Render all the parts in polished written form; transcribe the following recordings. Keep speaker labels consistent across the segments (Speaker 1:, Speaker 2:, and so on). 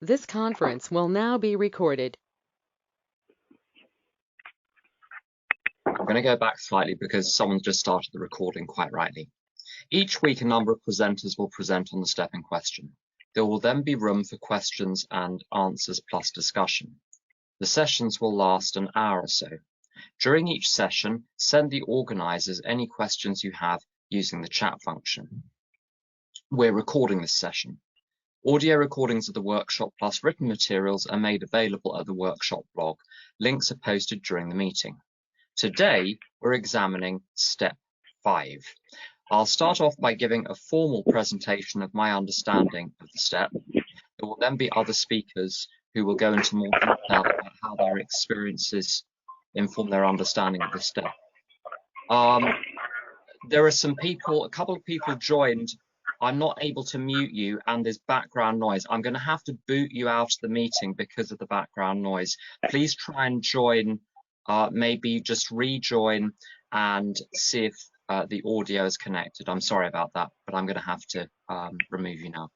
Speaker 1: This conference will now be recorded.
Speaker 2: I'm going to go back slightly because someone just started the recording quite rightly. Each week, a number of presenters will present on the step in question. There will then be room for questions and answers plus discussion. The sessions will last an hour or so. During each session, send the organisers any questions you have using the chat function. We're recording this session. Audio recordings of the workshop plus written materials are made available at the workshop blog. Links are posted during the meeting. Today, we're examining step 5. I'll start off by giving a formal presentation of my understanding of the step. There will then be other speakers who will go into more detail about how their experiences inform their understanding of the step. There are some people, a couple of people joined. I'm not able to mute you and there's background noise. I'm going to have to boot you out of the meeting because of the background noise. Please try and join, maybe just rejoin and see if the audio is connected. I'm sorry about that, but I'm going to have to remove you now.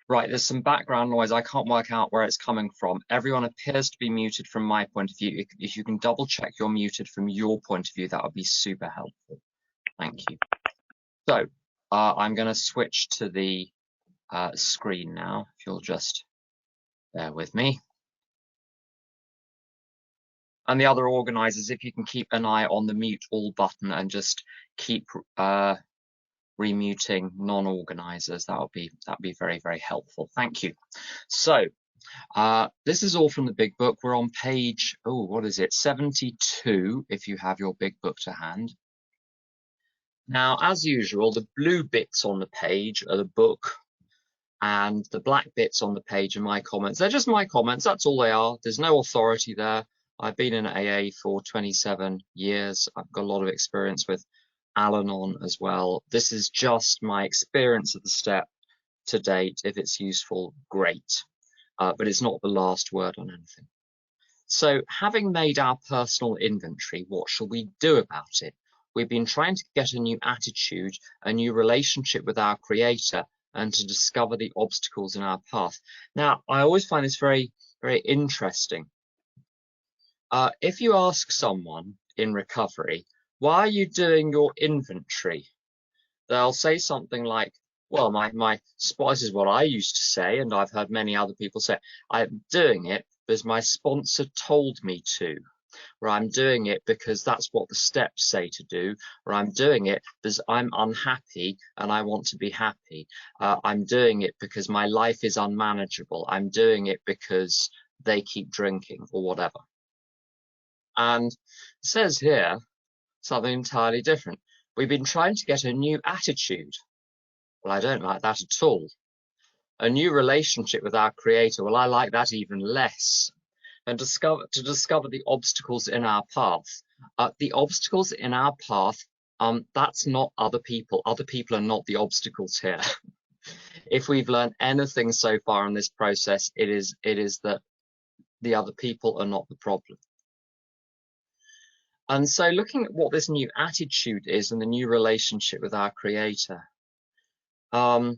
Speaker 2: Right, there's some background noise. I can't work out where it's coming from. Everyone appears to be muted from my point of view. If you can double check you're muted from your point of view, that would be super helpful. Thank you. So I'm going to switch to the screen now, if you'll just bear with me. And the other organisers, if you can keep an eye on the mute all button and just keep remuting non-organisers, that'd be very, very helpful. Thank you. So this is all from the big book. We're on page, what is it, 72, if you have your big book to hand. Now, as usual, the blue bits on the page are the book, and the black bits on the page are my comments. They're just my comments, that's all they are. There's no authority there. I've been in AA for 27 years. I've got a lot of experience with Al-Anon as well. This is just my experience of the step to date. If it's useful, great. But it's not the last word on anything. So having made our personal inventory, what shall we do about it? We've been trying to get a new attitude, a new relationship with our creator, and to discover the obstacles in our path. Now, I always find this very, very interesting. If you ask someone in recovery, why are you doing your inventory? They'll say something like, well, this is what I used to say, and I've heard many other people say, I'm doing it because my sponsor told me to, or I'm doing it because that's what the steps say to do, or I'm doing it because I'm unhappy and I want to be happy. I'm doing it because my life is unmanageable. I'm doing it because they keep drinking or whatever. And it says here something entirely different. We've been trying to get a new attitude. Well, I don't like that at all. A new relationship with our creator. Well, I like that even less. And to discover the obstacles in our path. The obstacles in our path, that's not other people. Other people are not the obstacles here. If we've learned anything so far in this process, it is that the other people are not the problem. And so looking at what this new attitude is and the new relationship with our creator, I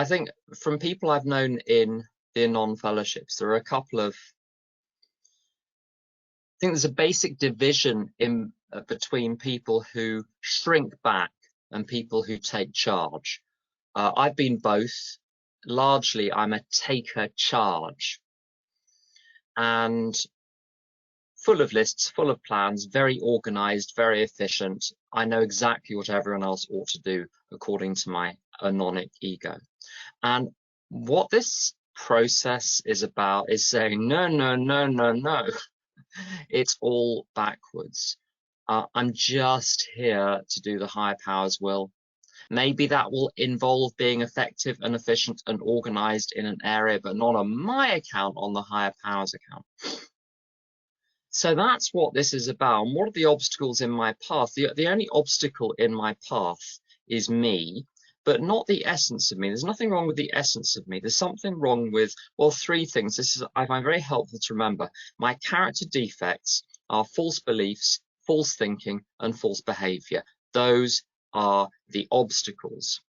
Speaker 2: think from people I've known in the Anon fellowships, there are a couple of, I think there's a basic division in between people who shrink back and people who take charge. I've been both. Largely, I'm a taker charge. And full of lists, full of plans, very organized, very efficient. I know exactly what everyone else ought to do according to my anonic ego. And what this process is about is saying, no, no, no, no, no. It's all backwards. I'm just here to do the higher power's will. Maybe that will involve being effective and efficient and organized in an area, but not on my account, on the higher power's account. So that's what this is about. And what are the obstacles in my path? The only obstacle in my path is me. but not the essence of me. There's nothing wrong with the essence of me. There's something wrong with, well, three things. This is, I find very helpful to remember. My character defects are false beliefs, false thinking, and false behavior. Those are the obstacles.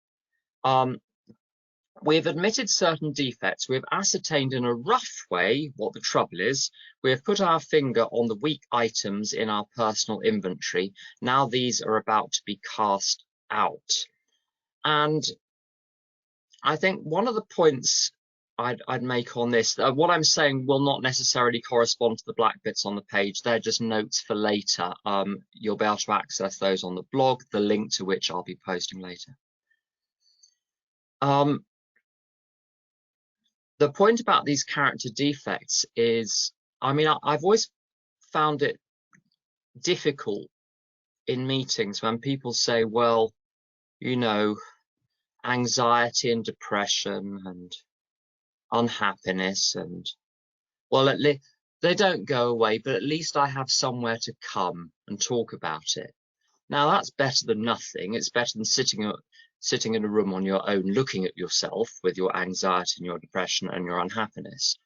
Speaker 2: We've admitted certain defects. We've ascertained in a rough way what the trouble is. We have put our finger on the weak items in our personal inventory. Now these are about to be cast out. And I think one of the points I'd make on this, what I'm saying will not necessarily correspond to the black bits on the page. They're just notes for later. You'll be able to access those on the blog, the link to which I'll be posting later. The point about these character defects is, I mean, I've always found it difficult in meetings when people say, well, you know, anxiety and depression and unhappiness, and well, they don't go away, but at least I have somewhere to come and talk about it. Now that's better than nothing. It's better than sitting in a room on your own, looking at yourself with your anxiety and your depression and your unhappiness.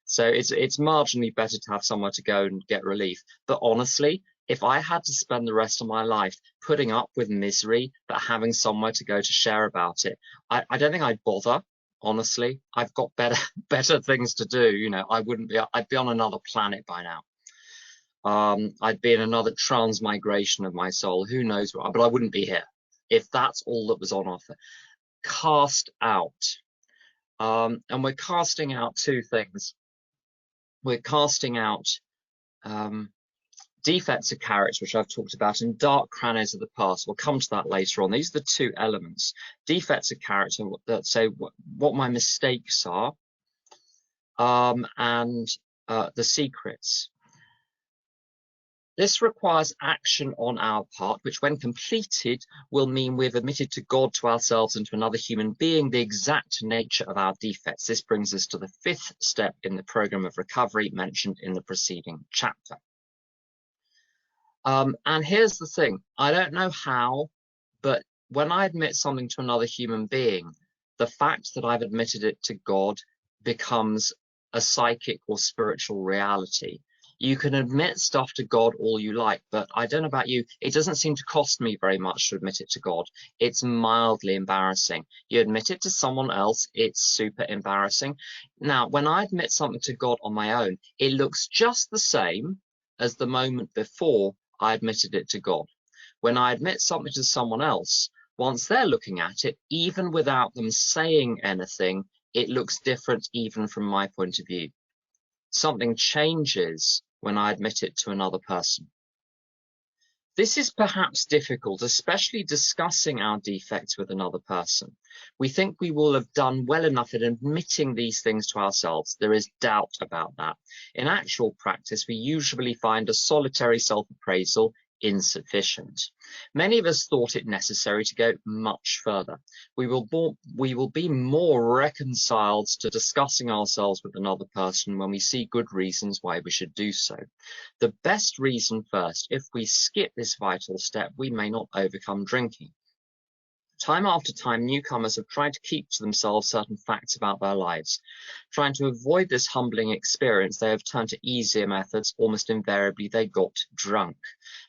Speaker 2: So it's marginally better to have somewhere to go and get relief. But honestly, if I had to spend the rest of my life putting up with misery, but having somewhere to go to share about it, I don't think I'd bother. Honestly, I've got better things to do. You know, I'd be on another planet by now. I'd be in another transmigration of my soul. Who knows what? But I wouldn't be here if that's all that was on offer. Cast out. And we're casting out two things. We're casting out defects of character, which I've talked about, and dark crannies of the past. We'll come to that later on. These are the two elements. Defects of character that say what my mistakes are, and the secrets. This requires action on our part, which when completed will mean we've admitted to God, to ourselves, and to another human being the exact nature of our defects. This brings us to the fifth step in the program of recovery mentioned in the preceding chapter. And here's the thing, I don't know how, but when I admit something to another human being, the fact that I've admitted it to God becomes a psychic or spiritual reality. You can admit stuff to God all you like, but I don't know about you, it doesn't seem to cost me very much to admit it to God. It's mildly embarrassing. You admit it to someone else, it's super embarrassing. Now, when I admit something to God on my own, it looks just the same as the moment before I admitted it to God. When I admit something to someone else, once they're looking at it, even without them saying anything, it looks different even from my point of view. Something changes when I admit it to another person. This is perhaps difficult, especially discussing our defects with another person. We think we will have done well enough in admitting these things to ourselves. There is doubt about that. In actual practice, we usually find a solitary self-appraisal insufficient. Many of us thought it necessary to go much further. We will be more reconciled to discussing ourselves with another person when we see good reasons why we should do so. The best reason first, if we skip this vital step, we may not overcome drinking. Time after time, newcomers have tried to keep to themselves certain facts about their lives. Trying to avoid this humbling experience, they have turned to easier methods. Almost invariably, they got drunk.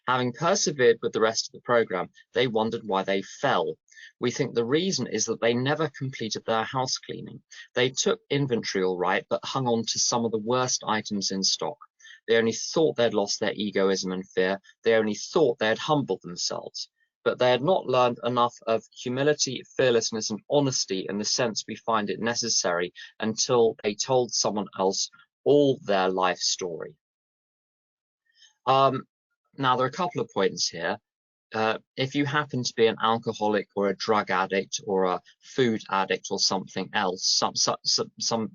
Speaker 2: Having persevered with the rest of the program, they wondered why they fell. We think the reason is that they never completed their house cleaning. They took inventory all right, but hung on to some of the worst items in stock. They only thought they'd lost their egoism and fear. They only thought they had humbled themselves. But they had not learned enough of humility, fearlessness, and honesty in the sense we find it necessary until they told someone else all their life story. Now, there are a couple of points here. If you happen to be an alcoholic or a drug addict or a food addict or something else, some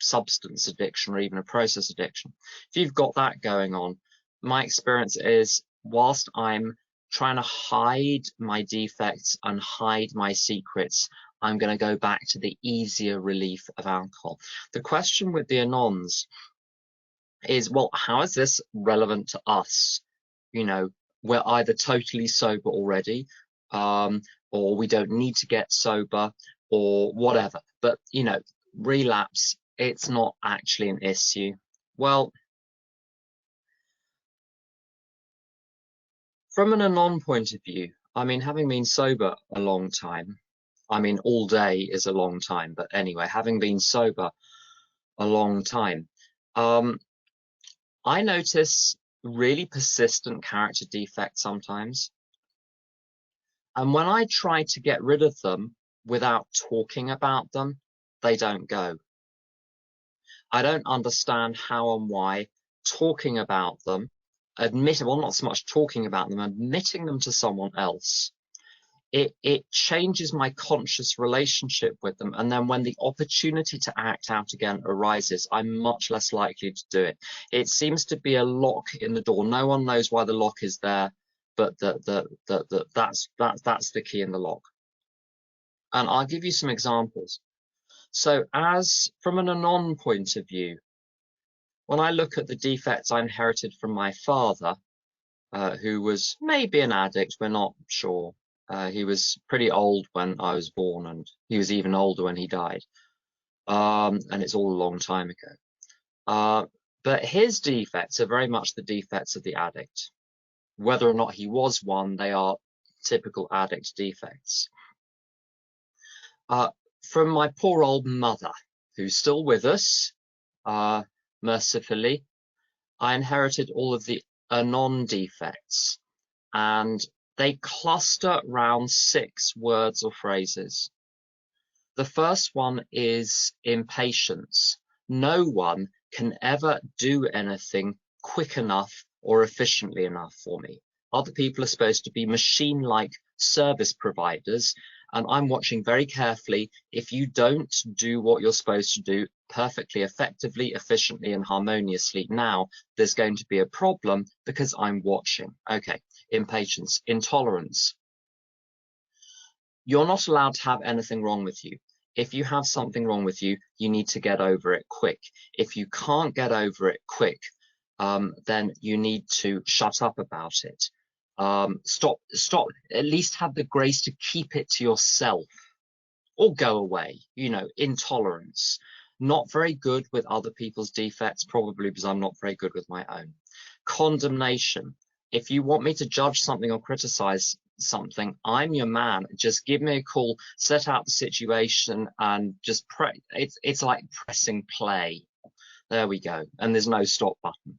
Speaker 2: substance addiction or even a process addiction, if you've got that going on, my experience is whilst I'm trying to hide my defects and hide my secrets, I'm going to go back to the easier relief of alcohol. The question with the Anons is, well, how is this relevant to us? You know, we're either totally sober already, or we don't need to get sober, or whatever. But, relapse, it's not actually an issue. Well, from an Anon point of view, I mean, having been sober a long time, I mean, all day is a long time, but anyway, having been sober a long time, I notice really persistent character defects sometimes. And when I try to get rid of them without talking about them, they don't go. I don't understand how and why talking about them, well, not so much talking about them, admitting them to someone else, it changes my conscious relationship with them. And then when the opportunity to act out again arises, I'm much less likely to do it. It seems to be a lock in the door. No one knows why the lock is there, but that's the key in the lock. And I'll give you some examples. So from an Anon point of view, when I look at the defects I inherited from my father, who was maybe an addict, we're not sure. He was pretty old when I was born, and he was even older when he died. And it's all a long time ago. But his defects are very much the defects of the addict. Whether or not he was one, they are typical addict defects. From my poor old mother, who's still with us, mercifully, I inherited all of the Anon defects, and they cluster around 6 words or phrases. The first one is impatience. No one can ever do anything quick enough or efficiently enough for me. Other people are supposed to be machine-like service providers, and I'm watching very carefully. If you don't do what you're supposed to do perfectly, effectively, efficiently, and harmoniously now, there's going to be a problem because I'm watching. Okay, impatience. Intolerance. You're not allowed to have anything wrong with you. If you have something wrong with you, you need to get over it quick. If you can't get over it quick, then you need to shut up about it. Stop, at least have the grace to keep it to yourself or go away. Intolerance. Not very good with other people's defects, probably because I'm not very good with my own. Condemnation. If you want me to judge something or criticize something, I'm your man. Just give me a call, set out the situation, and just pray. It's like pressing play. There we go. And there's no stop button.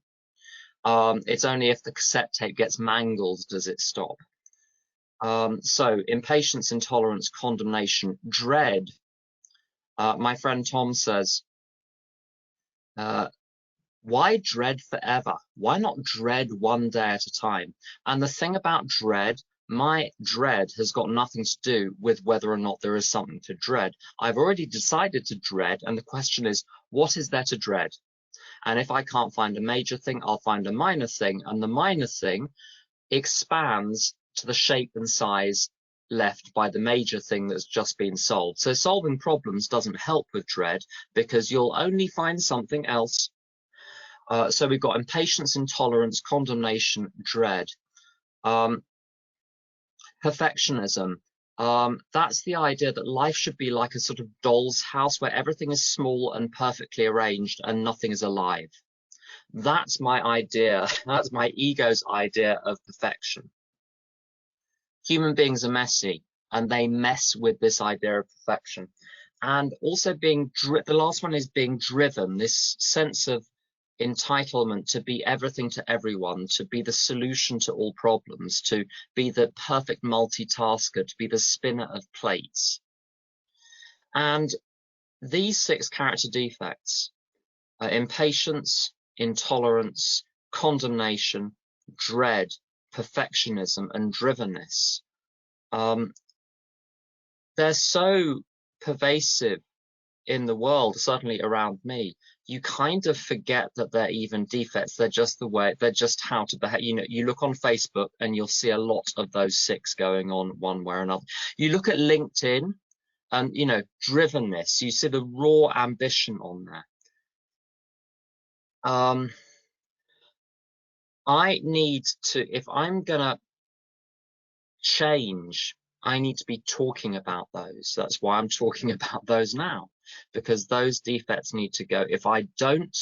Speaker 2: It's only if the cassette tape gets mangled does it stop. So impatience, intolerance, condemnation, dread. My friend Tom says, why dread forever? Why not dread one day at a time? And the thing about dread, my dread has got nothing to do with whether or not there is something to dread. I've already decided to dread, and the question is, what is there to dread? And if I can't find a major thing, I'll find a minor thing, and the minor thing expands to the shape and size left by the major thing that's just been solved. So solving problems doesn't help with dread, because you'll only find something else. So we've got impatience, intolerance, condemnation, dread. Perfectionism. That's the idea that life should be like a sort of doll's house where everything is small and perfectly arranged and nothing is alive. That's my idea. That's my ego's idea of perfection. Human beings are messy, and they mess with this idea of perfection. And also the last one is being driven, this sense of entitlement to be everything to everyone, to be the solution to all problems, to be the perfect multitasker, to be the spinner of plates. And these 6 character defects, impatience, intolerance, condemnation, dread, perfectionism, and drivenness, they're so pervasive in the world, certainly around me, you kind of forget that they're even defects. They're just how to behave. You look on Facebook and you'll see a lot of those 6 going on one way or another. You look at LinkedIn and, drivenness, you see the raw ambition on there. I need to, if I'm gonna change, I need to be talking about those. That's why I'm talking about those now, because those defects need to go. If I don't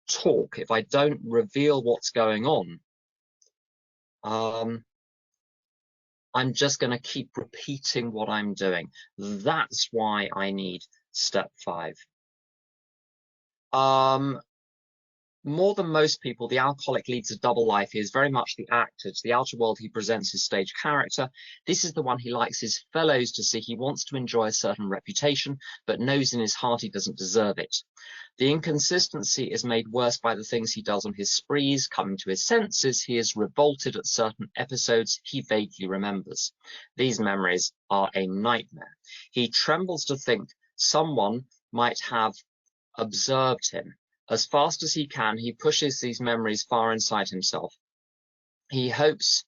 Speaker 2: talk, if I don't reveal what's going on, I'm just going to keep repeating what I'm doing. That's why I need step 5. More than most people, the alcoholic leads a double life. He is very much the actor. To the outer world, he presents his stage character. This is the one he likes his fellows to see. He wants to enjoy a certain reputation, but knows in his heart he doesn't deserve it. The inconsistency is made worse by the things he does on his sprees. Coming to his senses, he is revolted at certain episodes he vaguely remembers. These memories are a nightmare. He trembles to think someone might have observed him. As fast as he can, he pushes these memories far inside himself. He hopes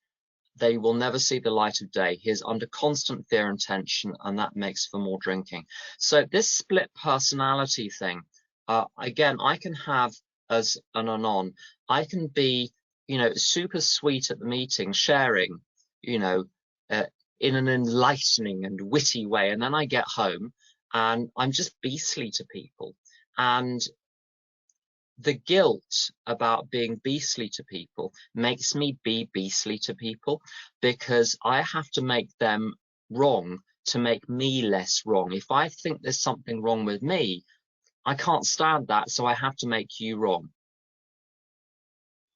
Speaker 2: they will never see the light of day. He is under constant fear and tension, and that makes for more drinking. So this split personality thing, again, I can have as an Anon, I can be, super sweet at the meeting, sharing, in an enlightening and witty way. And then I get home and I'm just beastly to people. And the guilt about being beastly to people makes me be beastly to people, because I have to make them wrong to make me less wrong. If I think there's something wrong with me, I can't stand that, so I have to make you wrong.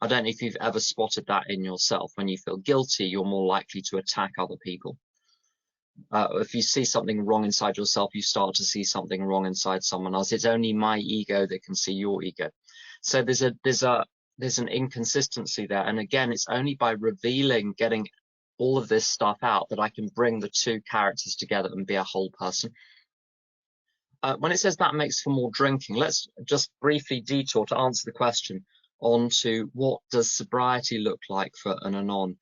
Speaker 2: I don't know if you've ever spotted that in yourself. When you feel guilty, you're more likely to attack other people. If you see something wrong inside yourself, you start to see something wrong inside someone else. It's only my ego that can see your ego. So there's an inconsistency there. And again, it's only by revealing, getting all of this stuff out, that I can bring the two characters together and be a whole person. When it says that makes for more drinking, let's just briefly detour to answer the question onto what does sobriety look like for an Anon.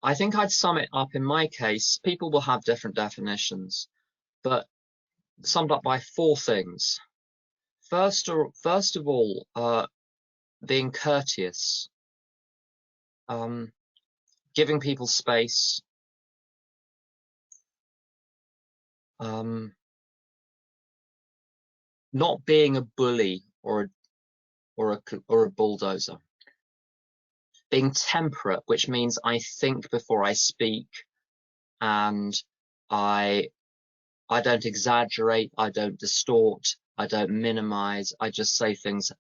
Speaker 2: I think I'd sum it up in my case. People will have different definitions, but summed up by 4 things. First of all, being courteous, giving people space, not being a bully or a bulldozer, being temperate, which means I think before I speak, and I don't exaggerate, I don't distort, I don't minimize, I just say things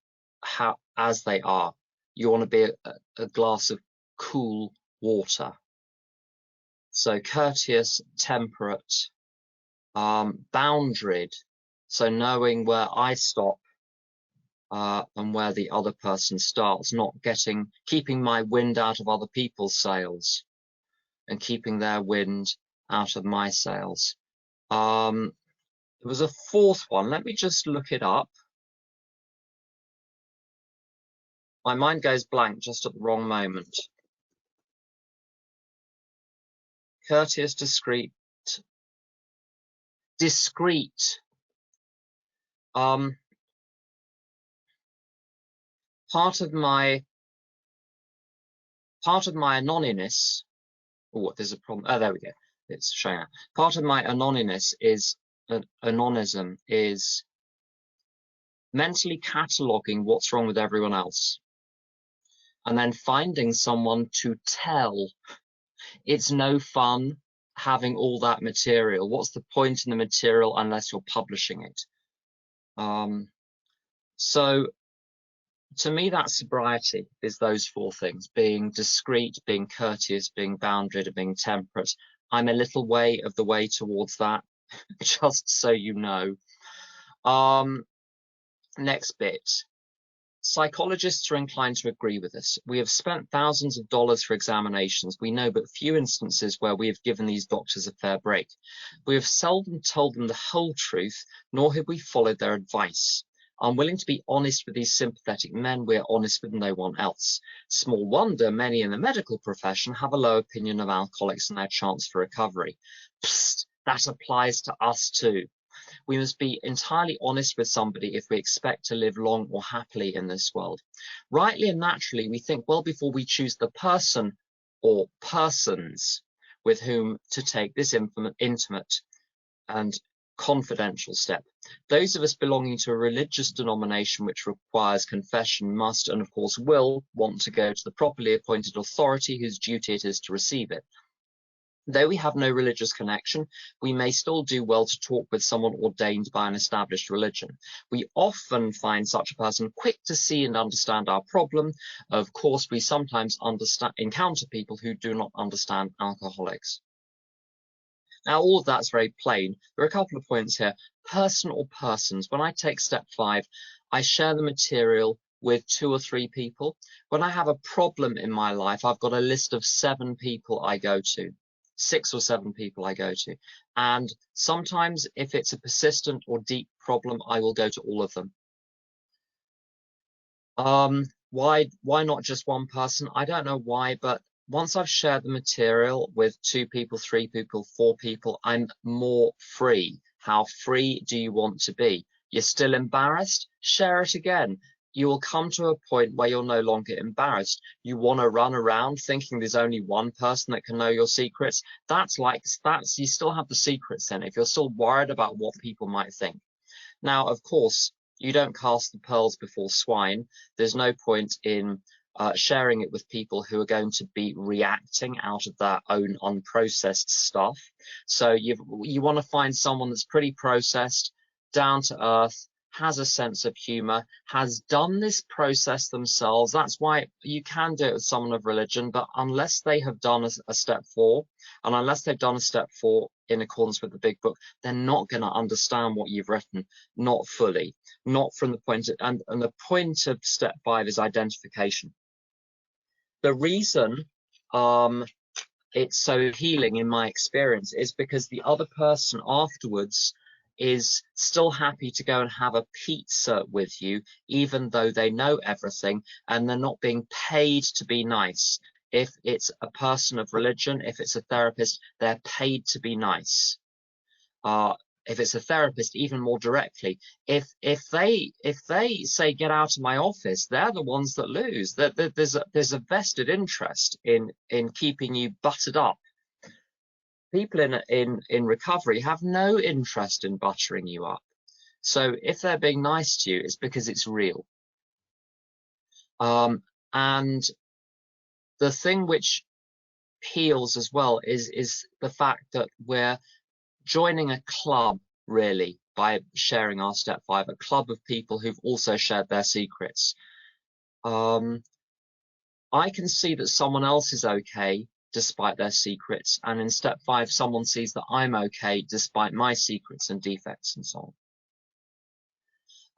Speaker 2: as they are. You want to be a glass of cool water. So courteous, temperate, boundaried, so knowing where I stop and where the other person starts, not keeping my wind out of other people's sails and keeping their wind out of my sails. There was a 4th one. Let me just look it up. My mind goes blank just at the wrong moment. Courteous, discreet. Part of my anonymous. Oh, there's a problem. Oh, there we go. It's showing up. Part of my anonymous is anonism is mentally cataloging what's wrong with everyone else, and then finding someone to tell. It's no fun having all that material. What's the point in the material unless you're publishing it? So to me, that sobriety is those 4 things: being discreet, being courteous, being boundaried, and being temperate. I'm a little way of the way towards that, just so you know. Next bit. Psychologists are inclined to agree with us. We have spent thousands of dollars for examinations. We know but few instances where we have given these doctors a fair break. We have seldom told them the whole truth, nor have we followed their advice. Unwilling to be honest with these sympathetic men, we are honest with no one else. Small wonder many in the medical profession have a low opinion of alcoholics and their chance for recovery. Psst, that applies to us too. We must be entirely honest with somebody if we expect to live long or happily in this world. Rightly and naturally, we think, well, before we choose the person or persons with whom to take this intimate and confidential step. Those of us belonging to a religious denomination which requires confession must, and of course will, want to go to the properly appointed authority whose duty it is to receive it. Though we have no religious connection, we may still do well to talk with someone ordained by an established religion. We often find such a person quick to see and understand our problem. Of course, we sometimes encounter people who do not understand alcoholics. Now, all of that's very plain. There are a couple of points here. Person or persons. When I take step 5, I share the material with 2 or 3 people. When I have a problem in my life, I've got a list of 7 people I go to. 6 or 7 people I go to. And sometimes if it's a persistent or deep problem, I will go to all of them. Why not just one person? I don't know why, but once I've shared the material with 2 people, 3 people, 4 people, I'm more free. How free do you want to be? You're still embarrassed? Share it again. You will come to a point where you're no longer embarrassed. You want to run around thinking there's only one person that can know your secrets. That's you still have the secrets then, if you're still worried about what people might think. Now, of course, you don't cast the pearls before swine. There's no point in sharing it with people who are going to be reacting out of their own unprocessed stuff. So you want to find someone that's pretty processed, down to earth, has a sense of humor, has done this process themselves. That's why you can do it with someone of religion, but unless they have done a step 4, and unless they've done a step 4 in accordance with the big book, they're not going to understand what you've written, not fully, not from the point of, and the point of step 5 is identification. The reason it's so healing in my experience is because the other person afterwards is still happy to go and have a pizza with you, even though they know everything and they're not being paid to be nice. If it's a person of religion, if it's a therapist, they're paid to be nice. If it's a therapist, even more directly. If they say get out of my office, they're the ones that lose. There's a vested interest in keeping you buttered up. People in recovery have no interest in buttering you up. So if they're being nice to you, it's because it's real. And the thing which heals as well is the fact that we're joining a club, really, by sharing our step 5, a club of people who've also shared their secrets. I can see that someone else is okay despite their secrets, and in step 5 someone sees that I'm okay despite my secrets and defects and so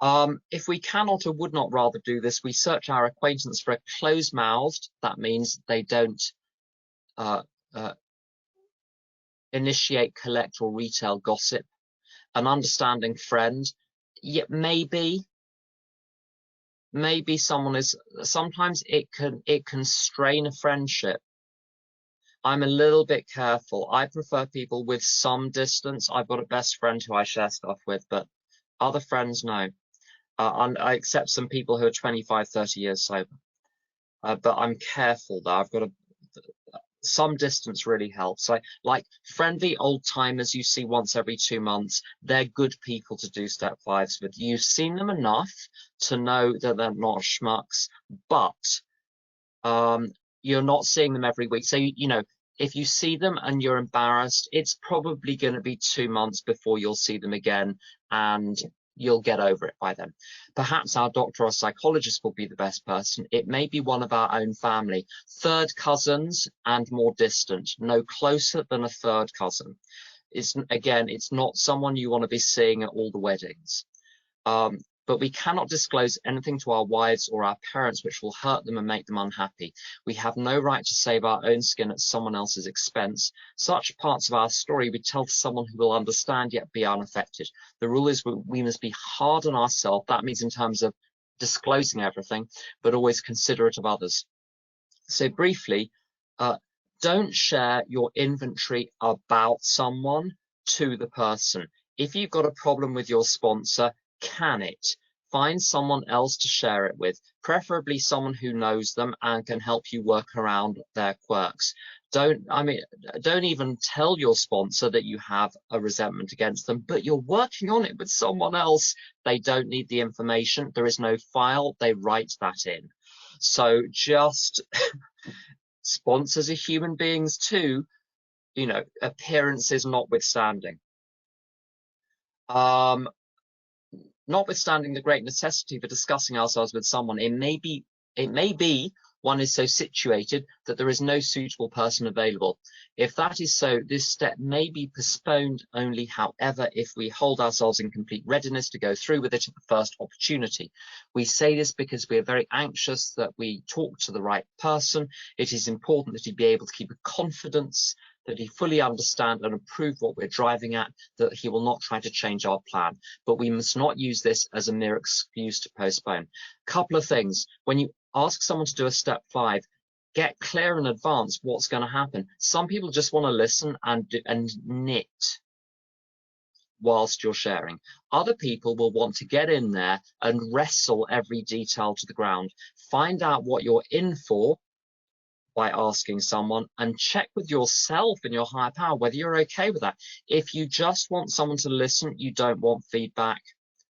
Speaker 2: on. If we cannot or would not rather do this, we search our acquaintance for a closed-mouthed, that means they don't initiate, collect or retail gossip, an understanding friend. Yet maybe someone is, sometimes it can strain a friendship. I'm a little bit careful. I prefer people with some distance. I've got a best friend who I share stuff with, but other friends, no. I accept some people who are 25, 30 years sober. But I'm careful though. I've got some distance really helps. Like friendly old timers you see once every 2 months, they're good people to do step 5s with. You've seen them enough to know that they're not schmucks, but you're not seeing them every week. So, you know, if you see them and you're embarrassed, it's probably going to be 2 months before you'll see them again, and you'll get over it by then. Perhaps our doctor or psychologist will be the best person. It may be one of our own family, third cousins and more distant, no closer than a third cousin. It's not someone you want to be seeing at all the weddings. But we cannot disclose anything to our wives or our parents which will hurt them and make them unhappy. We have no right to save our own skin at someone else's expense. Such parts of our story we tell to someone who will understand yet be unaffected. The rule is we must be hard on ourselves. That means in terms of disclosing everything, but always considerate of others. So briefly, don't share your inventory about someone to the person. If you've got a problem with your sponsor, can it. Find someone else to share it with, preferably someone who knows them and can help you work around their quirks. Don't even tell your sponsor that you have a resentment against them, but you're working on it with someone else. They don't need the information. There is no file. They write that in. So just sponsors are human beings too, you know, appearances notwithstanding. Notwithstanding the great necessity for discussing ourselves with someone, it may be one is so situated that there is no suitable person available. If that is so, this step may be postponed only. However, if we hold ourselves in complete readiness to go through with it at the first opportunity. We say this because we are very anxious that we talk to the right person. It is important that he be able to keep a confidence, that he fully understand and approve what we're driving at, that he will not try to change our plan. But we must not use this as a mere excuse to postpone. Couple of things. When you ask someone to do a step 5, get clear in advance what's going to happen. Some people just want to listen and knit whilst you're sharing. Other people will want to get in there and wrestle every detail to the ground. Find out what you're in for by asking someone, and check with yourself and your higher power whether you're okay with that. If you just want someone to listen, you don't want feedback,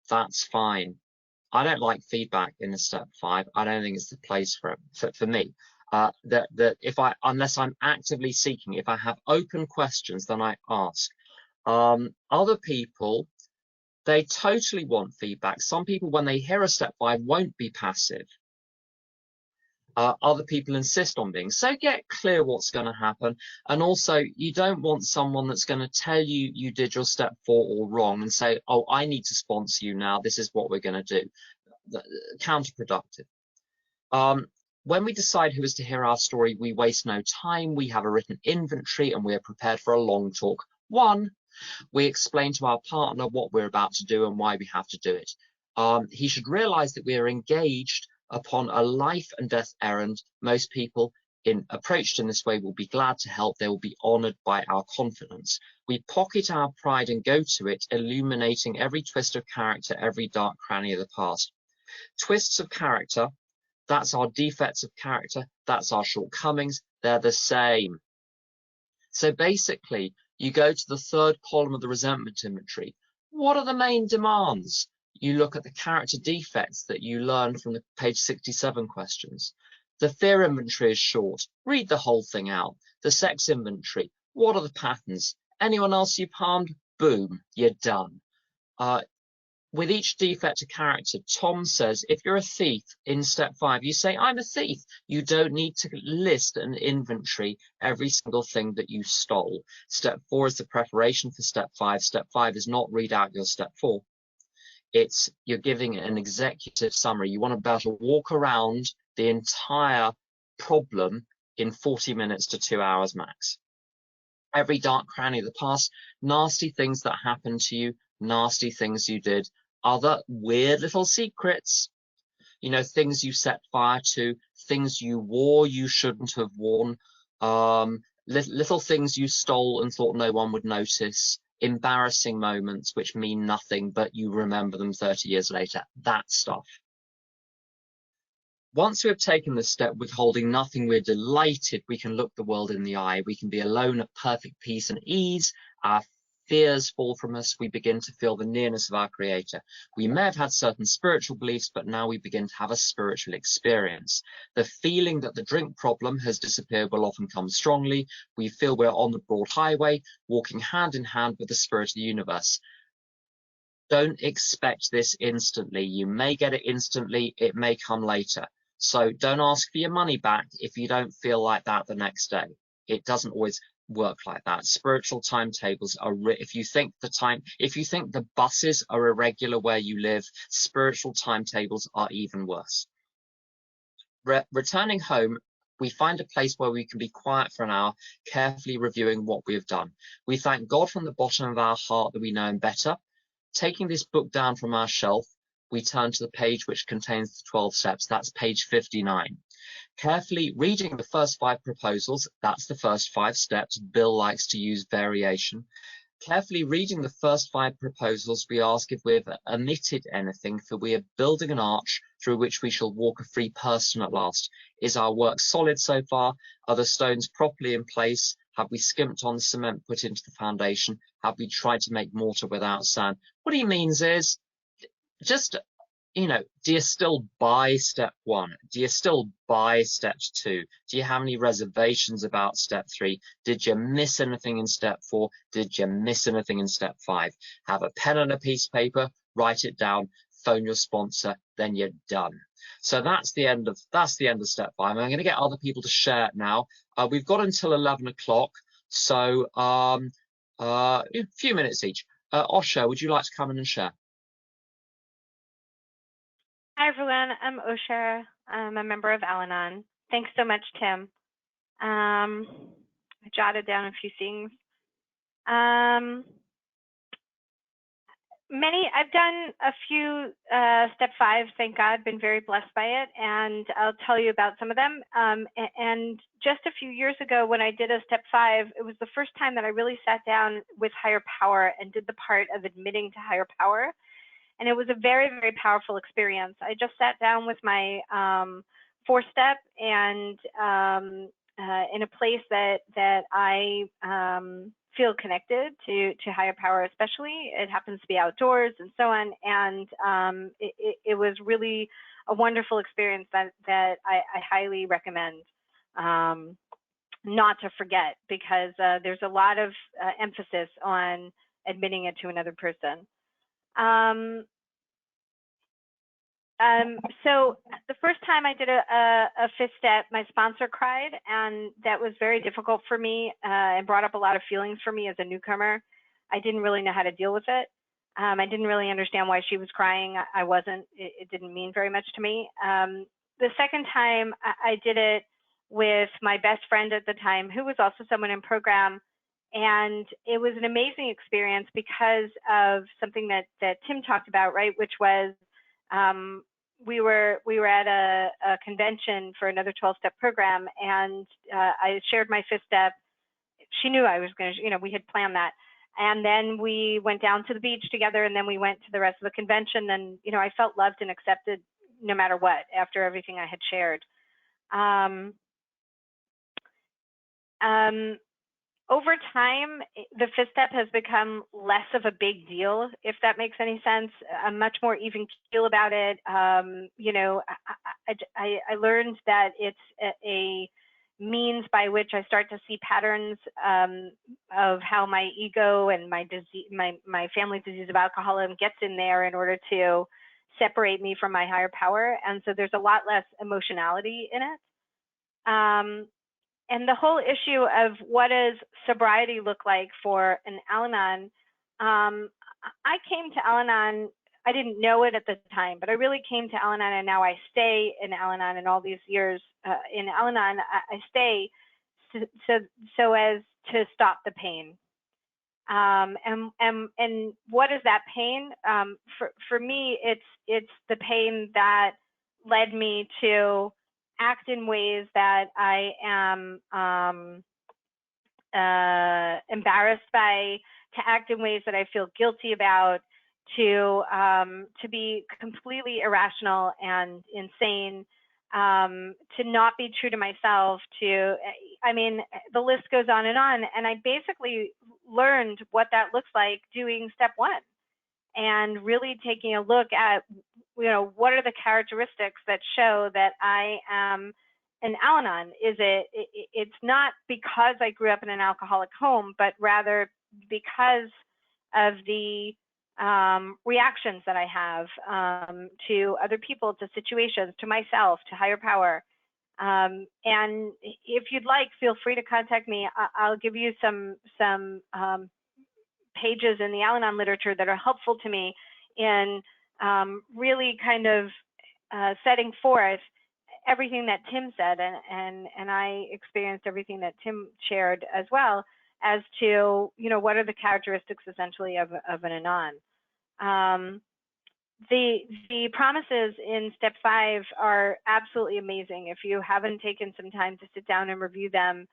Speaker 2: that's fine. I don't like feedback in a step 5. I don't think it's the place for it, for me. Unless I'm actively seeking, if I have open questions, then I ask. Other people, they totally want feedback. Some people, when they hear a step 5, won't be passive. Other people insist on being. So get clear what's going to happen. And also, you don't want someone that's going to tell you you did your step 4 all wrong and say, oh, I need to sponsor you now. This is what we're going to do. Counterproductive. When we decide who is to hear our story, we waste no time. We have a written inventory and we are prepared for a long talk. 1, we explain to our partner what we're about to do and why we have to do it. He should realize that we are engaged upon a life and death errand. Most people approached in this way will be glad to help. They will be honored by our confidence. We pocket our pride and go to it, illuminating every twist of character, every dark cranny of the past. Twists of character, that's our defects of character, that's our shortcomings, they're the same. So basically, you go to the 3rd column of the resentment inventory. What are the main demands? You look at the character defects that you learned from the page 67 questions. The fear inventory is short. Read the whole thing out. The sex inventory. What are the patterns? Anyone else you've harmed? Boom, you're done. With each defect of character, Tom says, if you're a thief in step 5, you say, I'm a thief. You don't need to list an inventory every single thing that you stole. Step 4 is the preparation for step 5. Step 5 is not read out your step 4. You're giving an executive summary. You want to be able to walk around the entire problem in 40 minutes to 2 hours max. Every dark cranny of the past, nasty things that happened to you, nasty things you did, other weird little secrets, you know, things you set fire to, things you wore you shouldn't have worn, little things you stole and thought no one would notice, embarrassing moments which mean nothing but you remember them 30 years later, that stuff. Once we have taken this step, withholding nothing, we're delighted we can look the world in the eye. We can be alone at perfect peace and ease. Our fears fall from us. We begin to feel the nearness of our Creator. We may have had certain spiritual beliefs, but now we begin to have a spiritual experience. The feeling that the drink problem has disappeared will often come strongly. We feel we're on the broad highway, walking hand in hand with the spirit of the universe. Don't expect this instantly. You may get it instantly. It may come later. So don't ask for your money back if you don't feel like that the next day. It doesn't always work like that. Spiritual timetables are, if you think the buses are irregular where you live, spiritual timetables are even worse. Returning home, we find a place where we can be quiet for an hour, carefully reviewing what we have done. We thank God from the bottom of our heart that we know Him better. Taking this book down from our shelf, we turn to the page which contains the 12 steps. That's page 59. Carefully reading the first 5 proposals, that's the first 5 steps. Bill likes to use variation. Carefully reading the first 5 proposals, we ask if we've omitted anything, for we are building an arch through which we shall walk a free person at last. Is our work solid so far? Are the stones properly in place? Have we skimped on the cement put into the foundation? Have we tried to make mortar without sand? What he means is, just, do you still buy step 1? Do you still buy step 2? Do you have any reservations about step 3? Did you miss anything in step 4? Did you miss anything in step 5? Have a pen and a piece of paper, write it down, phone your sponsor, then you're done. So that's the end of step 5. I'm going to get other people to share it now. We've got until 11 o'clock, so a few minutes each. Osho, would you like to come in and share?
Speaker 3: Hi, everyone. I'm Osha. I'm a member of Al-Anon. Thanks so much, Tim. I jotted down a few things. I've done a few step 5, thank God, been very blessed by it, and I'll tell you about some of them. And just a few years ago when I did a step 5, it was the first time that I really sat down with higher power and did the part of admitting to higher power. And it was a very, very powerful experience. I just sat down with my 4-step and in a place that I feel connected to higher power, especially. It happens to be outdoors and so on. And it was really a wonderful experience that I highly recommend not to forget, because there's a lot of emphasis on admitting it to another person. So the first time I did a 5th step, my sponsor cried, and that was very difficult for me and brought up a lot of feelings for me as a newcomer. I didn't really know how to deal with it. I didn't really understand why she was crying. I wasn't, it didn't mean very much to me. The second time I did it with my best friend at the time, who was also someone in program. And it was an amazing experience because of something that Tim talked about, right? Which was, we were at a convention for another 12-step program, and I shared my 5th step. She knew I was going to, we had planned that. And then we went down to the beach together, and then we went to the rest of the convention. And, I felt loved and accepted no matter what after everything I had shared. Over time, the 5th step has become less of a big deal, if that makes any sense. I'm much more even keel about it. I learned that it's a means by which I start to see patterns of how my ego and my disease, my family disease of alcoholism gets in there in order to separate me from my higher power. And so there's a lot less emotionality in it. And the whole issue of what does sobriety look like for an Al-Anon, I came to Al-Anon, I didn't know it at the time, but I really came to Al-Anon, and now I stay in Al-Anon, and all these years in Al-Anon, I stay so as to stop the pain. And what is that pain? For me, it's the pain that led me to act in ways that I am embarrassed by, to act in ways that I feel guilty about, to be completely irrational and insane, to not be true to myself, the list goes on. And I basically learned what that looks like doing step 1 and really taking a look at, what are the characteristics that show that I am an Al-Anon? It's not because I grew up in an alcoholic home, but rather because of the reactions that I have to other people, to situations, to myself, to higher power. And if you'd like, feel free to contact me. I'll give you some pages in the Al-Anon literature that are helpful to me in really kind of setting forth everything that Tim said, and I experienced everything that Tim shared as well, as to what are the characteristics essentially of an Anon. The promises in step 5 are absolutely amazing. If you haven't taken some time to sit down and review them,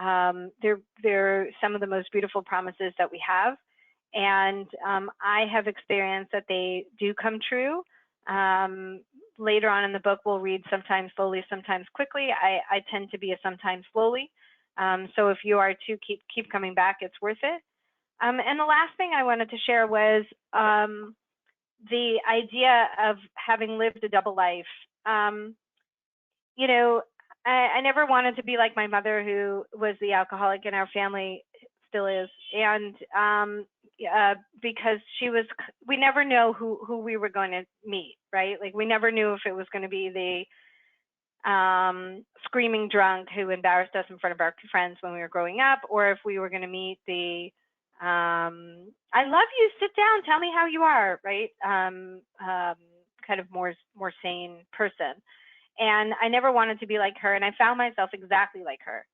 Speaker 3: they're some of the most beautiful promises that we have. And I have experienced that they do come true. Later on in the book, we'll read sometimes slowly, sometimes quickly. I tend to be a sometimes slowly. So if you are to keep coming back, it's worth it. And the last thing I wanted to share was the idea of having lived a double life. You know, I never wanted to be like my mother, who was the alcoholic in our family, still is, and because we never know who we were going to meet, right? Like we never knew if it was going to be the screaming drunk who embarrassed us in front of our friends when we were growing up, or if we were going to meet the I love you, sit down, tell me how you are, right? Kind of more sane person. And I never wanted to be like her, and I found myself exactly like her.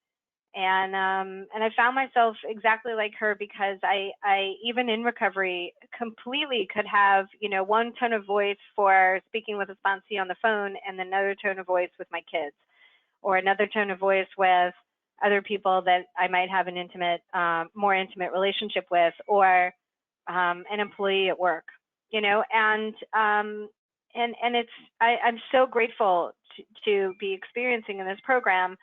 Speaker 3: And I found myself exactly like her because I even in recovery completely could have, you know, one tone of voice for speaking with a sponsee on the phone, and another tone of voice with my kids, or another tone of voice with other people that I might have an intimate, more intimate relationship with, or an employee at work, you know. And it's I'm so grateful to be experiencing in this program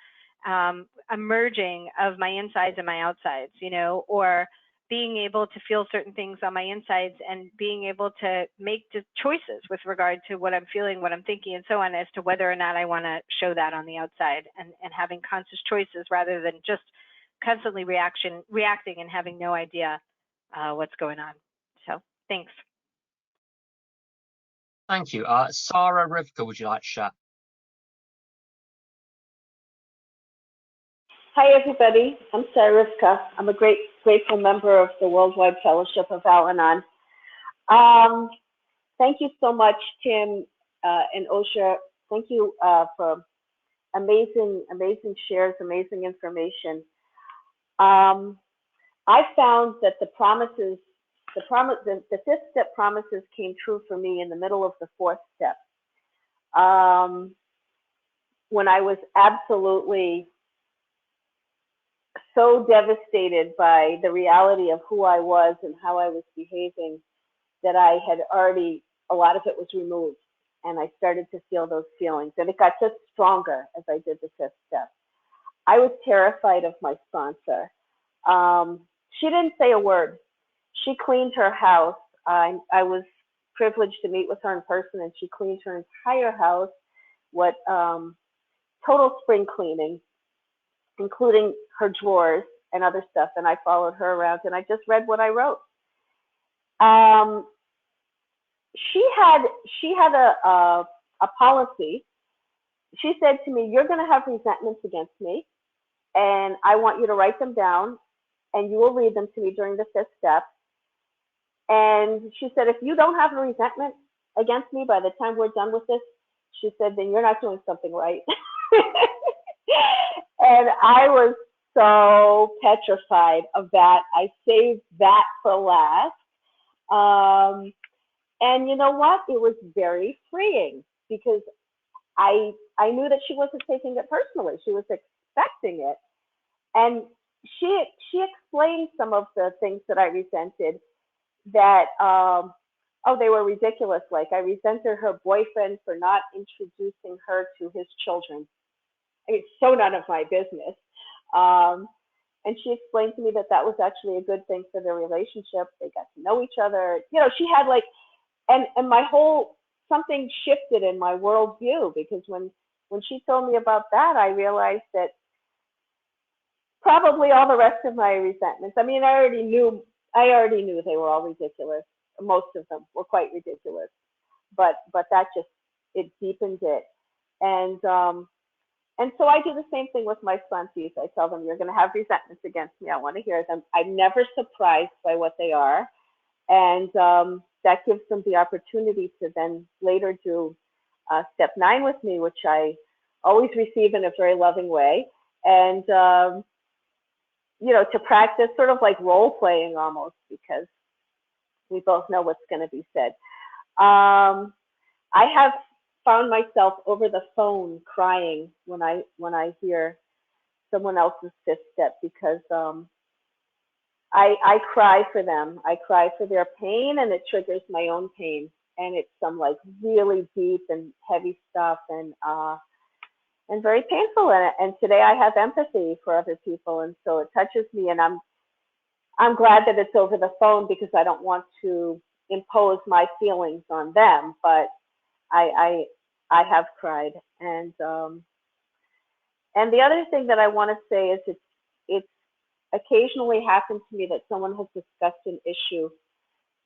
Speaker 3: a merging of my insides and my outsides, you know, or being able to feel certain things on my insides and being able to make choices with regard to what I'm feeling, what I'm thinking, and so on, as to whether or not I want to show that on the outside, and having conscious choices rather than just constantly reacting and having no idea what's going on. So thanks.
Speaker 2: Thank you. Sarah, Rivka, would you like to share?
Speaker 4: Hi, everybody. I'm Sarah Rivka. I'm a grateful member of the Worldwide Fellowship of Al-Anon. Thank you so much, Tim and Osha. Thank you for amazing shares, amazing information. I found that the fifth step promises came true for me in the middle of the fourth step. When I was absolutely so devastated by the reality of who I was and how I was behaving, that I had already, a lot of it was removed, and I started to feel those feelings, and it got just stronger as I did the fifth step. I was terrified of my sponsor. She didn't say a word. She cleaned her house. I was privileged to meet with her in person, and she cleaned her entire house, total spring cleaning, including her drawers and other stuff. And I followed her around, and I just read what I wrote. She had a policy. She said to me, "You're going to have resentments against me, and I want you to write them down, and you will read them to me during the fifth step." And she said, "If you don't have a resentment against me by the time we're done with this," she said, "then you're not doing something right." And I was so petrified of that. I saved that for last. And you know what? It was very freeing, because I knew that she wasn't taking it personally. She was expecting it. And she explained some of the things that I resented, that they were ridiculous. Like, I resented her boyfriend for not introducing her to his children. I mean, so none of my business. And she explained to me that that was actually a good thing for their relationship. They got to know each other. You know, she had like, and my whole, something shifted in my worldview, because when she told me about that, I realized that probably all the rest of my resentments, I mean, I already knew they were all ridiculous. Most of them were quite ridiculous, but that just, it deepened it. And so I do the same thing with my sponsees. I tell them, "You're going to have resentments against me. I want to hear them." I'm never surprised by what they are. And that gives them the opportunity to then later do step 9 with me, which I always receive in a very loving way. And, you know, to practice sort of like role playing almost, because we both know what's going to be said. I have found myself over the phone crying when I hear someone else's fifth step, because I cry for them. I cry for their pain, and it triggers my own pain. And it's some like really deep and heavy stuff, and very painful. And today I have empathy for other people, and so it touches me. And I'm glad that it's over the phone because I don't want to impose my feelings on them. But I have cried, and the other thing that I want to say is it's occasionally happened to me that someone has discussed an issue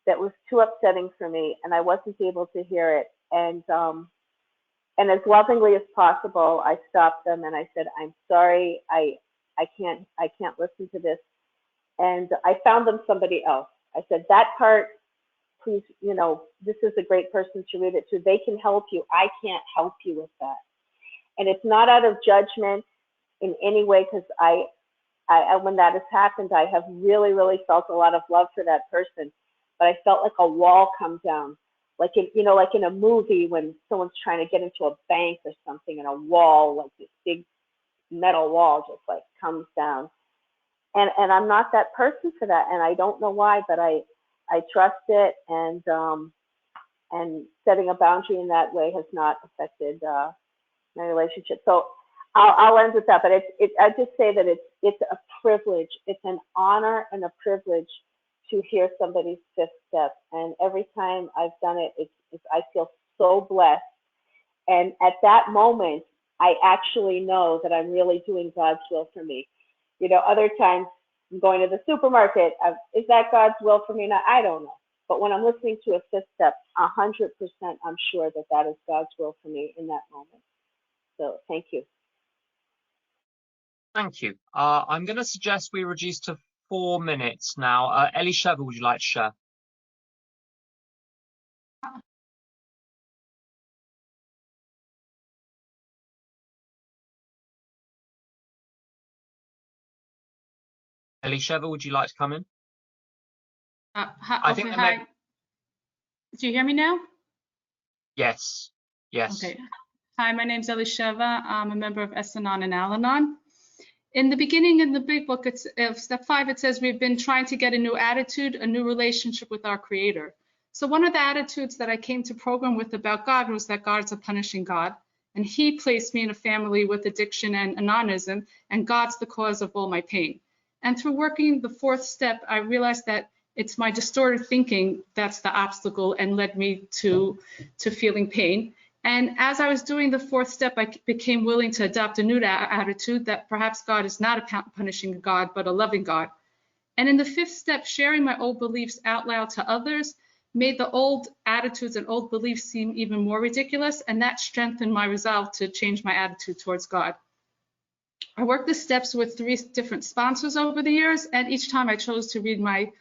Speaker 4: that was too upsetting for me, and I wasn't able to hear it. And as lovingly as possible, I stopped them and I said, "I'm sorry, I can't listen to this." And I found them somebody else. I said, "That part, please, this is a great person to read it to. They can help you. I can't help you with that." And it's not out of judgment in any way, because I when that has happened, I have really, really felt a lot of love for that person. But I felt like a wall come down, like like in a movie when someone's trying to get into a bank or something, and a wall, like this big metal wall, just like comes down. And I'm not that person for that, and I don't know why, but I trust it, and setting a boundary in that way has not affected my relationship. So I'll end with that, but I just say that it's a privilege. It's an honor and a privilege to hear somebody's fifth step. And every time I've done it, I feel so blessed. And at that moment, I actually know that I'm really doing God's will for me. Other times I'm going to the supermarket. Is that God's will for me? Now, I don't know. But when I'm listening to a fifth step, 100% I'm sure that is God's will for me in that moment. So thank you.
Speaker 2: Thank you. I'm going to suggest we reduce to 4 minutes now. Elisheva, would you like to share? Elisheva, would you like to come in?
Speaker 5: Hi. Do you hear me now?
Speaker 2: Yes.
Speaker 5: Okay. Hi, my name's Elisheva. I'm a member of Al-Anon and Al-Anon. In the beginning, in the big book, step 5, it says we've been trying to get a new attitude, a new relationship with our Creator. So one of the attitudes that I came to program with about God was that God's a punishing God. And He placed me in a family with addiction and anonism, and God's the cause of all my pain. And through working the 4th step, I realized that it's my distorted thinking that's the obstacle and led me to feeling pain. And as I was doing the 4th step, I became willing to adopt a new attitude that perhaps God is not a punishing God, but a loving God. And in the 5th step, sharing my old beliefs out loud to others made the old attitudes and old beliefs seem even more ridiculous, and that strengthened my resolve to change my attitude towards God. I worked the steps with 3 different sponsors over the years, and each time I chose to read my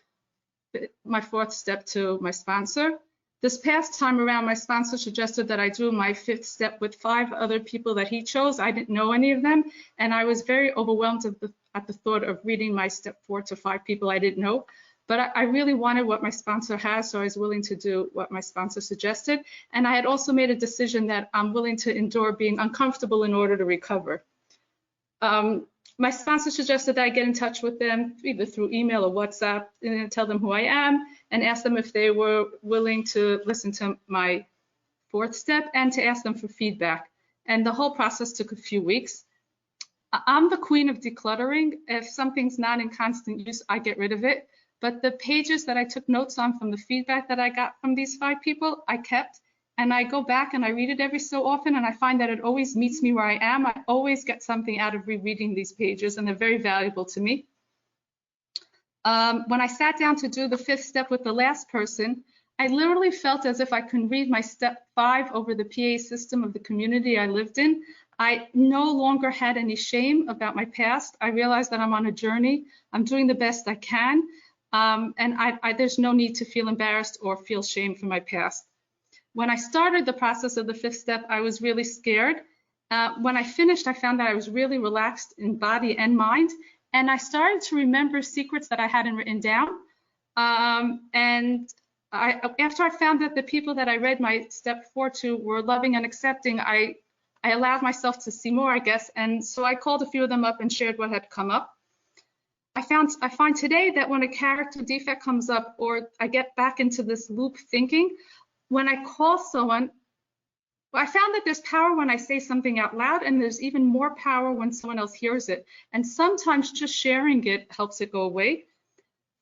Speaker 5: 4th step to my sponsor. This past time around, my sponsor suggested that I do my 5th step with 5 other people that he chose. I didn't know any of them, and I was very overwhelmed at the thought of reading my step 4 to 5 people I didn't know. But I really wanted what my sponsor has, so I was willing to do what my sponsor suggested. And I had also made a decision that I'm willing to endure being uncomfortable in order to recover. My sponsor suggested that I get in touch with them either through email or WhatsApp and tell them who I am and ask them if they were willing to listen to my 4th step and to ask them for feedback. And the whole process took a few weeks. I'm the queen of decluttering. If something's not in constant use, I get rid of it. But the pages that I took notes on from the feedback that I got from these 5 people, I kept. And I go back and I read it every so often, and I find that it always meets me where I am. I always get something out of rereading these pages, and they're very valuable to me. When I sat down to do the 5th step with the last person, I literally felt as if I could read my step 5 over the PA system of the community I lived in. I no longer had any shame about my past. I realized that I'm on a journey. I'm doing the best I can, and there's no need to feel embarrassed or feel shame for my past. When I started the process of the 5th step, I was really scared. When I finished, I found that I was really relaxed in body and mind, and I started to remember secrets that I hadn't written down. After I found that the people that I read my step 4 to were loving and accepting, I allowed myself to see more, I guess, and so I called a few of them up and shared what had come up. I find today that when a character defect comes up, or I get back into this loop thinking, when I call someone, I found that there's power when I say something out loud, and there's even more power when someone else hears it. And sometimes just sharing it helps it go away.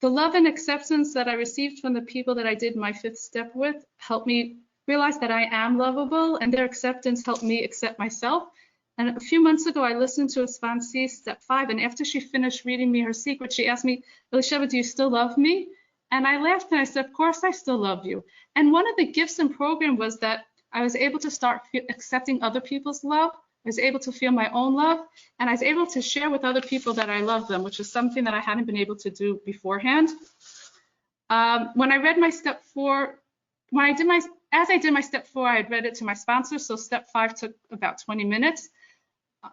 Speaker 5: The love and acceptance that I received from the people that I did my 5th step with helped me realize that I am lovable, and their acceptance helped me accept myself. And a few months ago, I listened to a sponsee, step 5, and after she finished reading me her secret, she asked me, Elisheva, do you still love me? And I laughed and I said, of course I still love you. And one of the gifts in program was that I was able to start accepting other people's love. I was able to feel my own love, and I was able to share with other people that I love them, which is something that I hadn't been able to do beforehand. When I read my step 4, as I did my step 4, I had read it to my sponsor, so step 5 took about 20 minutes.